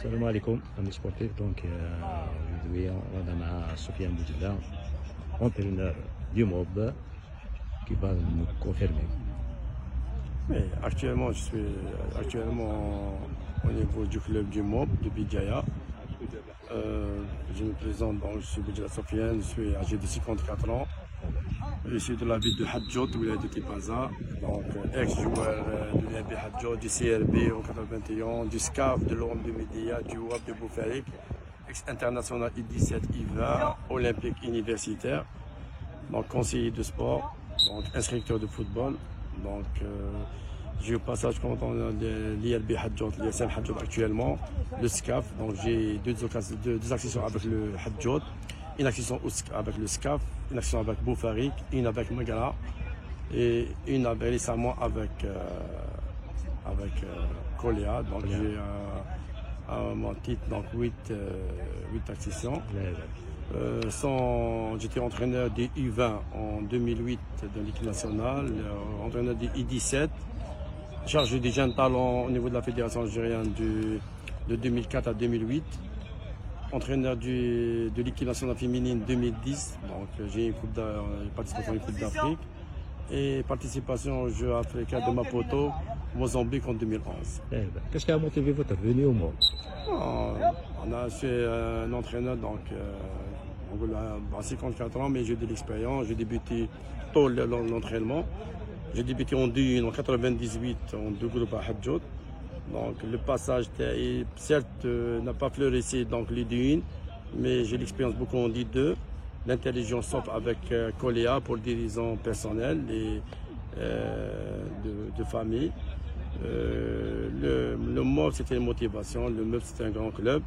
السلام عليكم amis sportifs. Donc aujourd'hui on a Sofiane Boudjela, entraîneur du MOB, qui va nous confirmer. Mais actuellement, je suis au niveau du club du MOB de Bidjaya. Je me présente, donc je suis Boudjela Sofiane, je suis âgé de 54 ans. Je suis de la ville de Hadjot, où il a été Tipaza, donc ex-joueur de l'INB Hadjot, du CRB en 81, du SCAF, de l'OM de Média, du WAP de Boufarik, ex-international I17, I20, olympique universitaire, donc conseiller de sport, donc instructeur de football. Donc j'ai au passage quand on a l'IRB Hadjot, l'ISM Hadjot actuellement, le SCAF, donc j'ai deux accessions avec le Hadjot. Une action avec le SCAF, une action avec Boufarik, une avec Megala et une récemment avec Koléa. Donc j'ai mon titre, donc 8 accessions. J'étais entraîneur des U20 en 2008 de l'équipe nationale, entraîneur des I17, chargé des jeunes talents au niveau de la fédération algérienne de 2004 à 2008. Entraîneur de l'équipe nationale féminine 2010, donc j'ai une participation à une Coupe d'Afrique et participation aux Jeux africains de Maputo, Mozambique en 2011. Qu'est-ce qui a motivé votre venue au MOB? Je suis un entraîneur donc à 54 ans, mais j'ai de l'expérience. J'ai débuté tôt l'entraînement. J'ai débuté en D1 en 98 en deux groupes à Hadjot. Donc le passage, certes, n'a pas fleuri donc les D1, mais j'ai l'expérience beaucoup en D2, l'intelligence sauf avec Koléa pour des raisons personnelles et de famille. Le MOB c'était une motivation, le MOB c'était un grand club.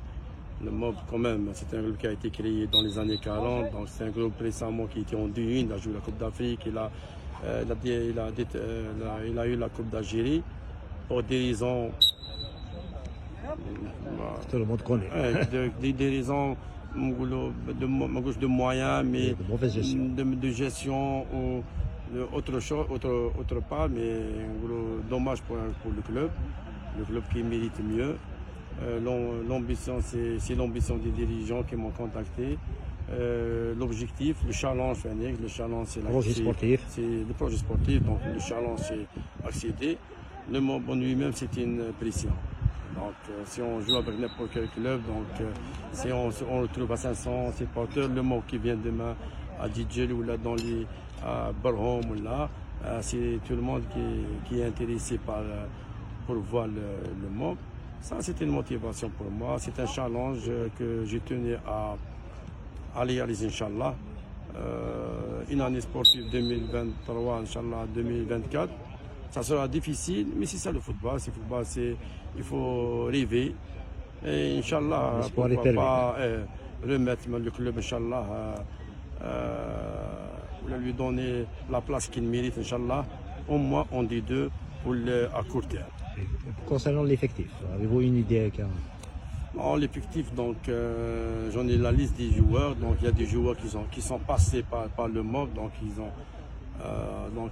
Le MOB quand même, c'est un groupe qui a été créé dans les années 40, donc c'est un groupe récemment qui était en D1, il a joué la Coupe d'Afrique, il a eu la Coupe d'Algérie. Pour des raisons, Tout le monde connaît. des raisons de moyens, mais de mauvaise gestion, de gestion ou autre part, mais dommage pour le club qui mérite mieux. L'ambition, c'est l'ambition des dirigeants qui m'ont contacté. L'objectif, le challenge, c'est le projet sportif, donc le challenge c'est accéder. Le MOB en lui-même, c'est une pression. Donc, si on joue avec n'importe quel club, donc si on retrouve à 500 supporters, le MOB qui vient demain à Djidjel ou là à Barham ou là, c'est tout le monde qui est intéressé pour voir le MOB. Ça, c'est une motivation pour moi. C'est un challenge que j'ai tenu à réaliser, Inch'Allah. Une année sportive 2023, Inch'Allah 2024. Ça sera difficile, mais c'est ça le football. Il faut rêver. Et Inch'Allah, pourquoi pas remettre le club, Inch'Allah, lui donner la place qu'il mérite, Inch'Allah, au moins on dit deux à court terme. Concernant l'effectif, avez-vous une idée? L'effectif, donc j'en ai la liste des joueurs. Donc il y a des joueurs qui sont passés par le MOB, donc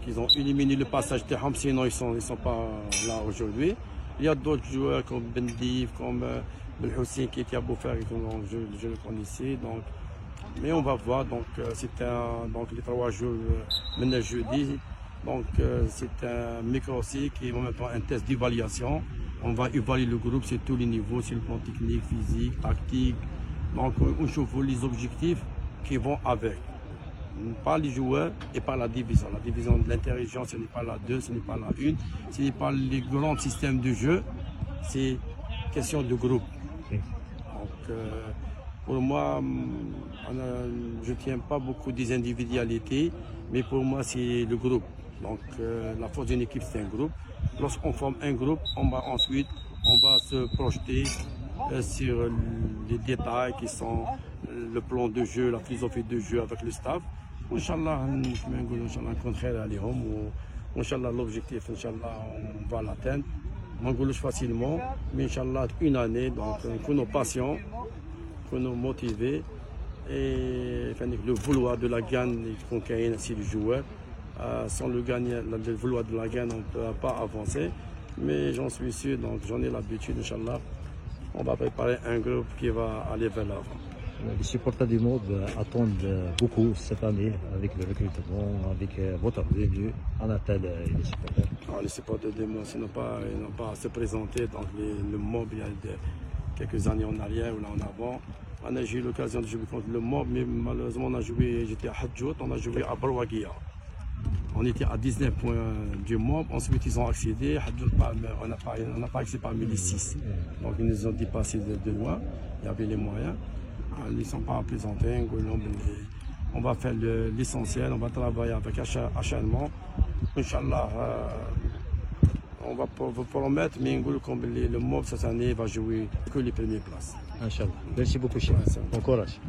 ils ont éliminé le passage de Ham, sinon ils sont pas là aujourd'hui. Il y a d'autres joueurs comme Bendif, comme Ben Hussein qui était à Boufarik, je le connaissais. Donc, mais on va voir. Donc donc les 3 jours maintenant jeudi. Donc c'est un micro aussi qui est en même temps un test d'évaluation. On va évaluer le groupe sur tous les niveaux, sur le plan technique, physique, tactique. Donc on chauffe les objectifs qui vont avec. Pas les joueurs et pas la division. La division de l'interrégion, ce n'est pas la 2, ce n'est pas la 1, ce n'est pas les grands systèmes de jeu, c'est question de groupe. Donc pour moi, je ne tiens pas beaucoup des individualités, mais pour moi c'est le groupe. Donc la force d'une équipe c'est un groupe. Lorsqu'on forme un groupe, on va se projeter sur les détails qui sont le plan de jeu, la philosophie de jeu avec le staff. Inch'Allah, Inch'Allah, l'objectif, Inch'Allah, on va l'atteindre. On facilement, mais Inch'Allah, une année, donc, que nos patients, que nos motivés, et le vouloir de la gagne qu'on gagne si le joueur. Sans le vouloir de la gagne, on ne peut pas avancer. Mais j'en suis sûr, donc j'en ai l'habitude, Inch'Allah. on va préparer un groupe qui va aller vers l'avant. Les supporters du MOB attendent beaucoup cette année avec le recrutement, avec votre venue. On attend les supporters. Alors, les supporters de MOB ils n'ont pas à se présenter. Donc le MOB, il y a quelques années en arrière ou là en avant. J'ai eu l'occasion de jouer contre le MOB, mais malheureusement j'étais à Hadjout, on a joué à Barwagia. On était à 19 points du MOB, ensuite ils ont accédé, on n'a pas accédé parmi les 6. Donc ils nous ont dépassé de loin, il y avait les moyens. Ils ne sont pas présentés, on va faire l'essentiel, on va travailler avec acharnement. Inch'Allah, on va promettre, mais le MOB cette année va jouer que les premières places. Inch'Allah. Merci beaucoup, Chef. Bon courage.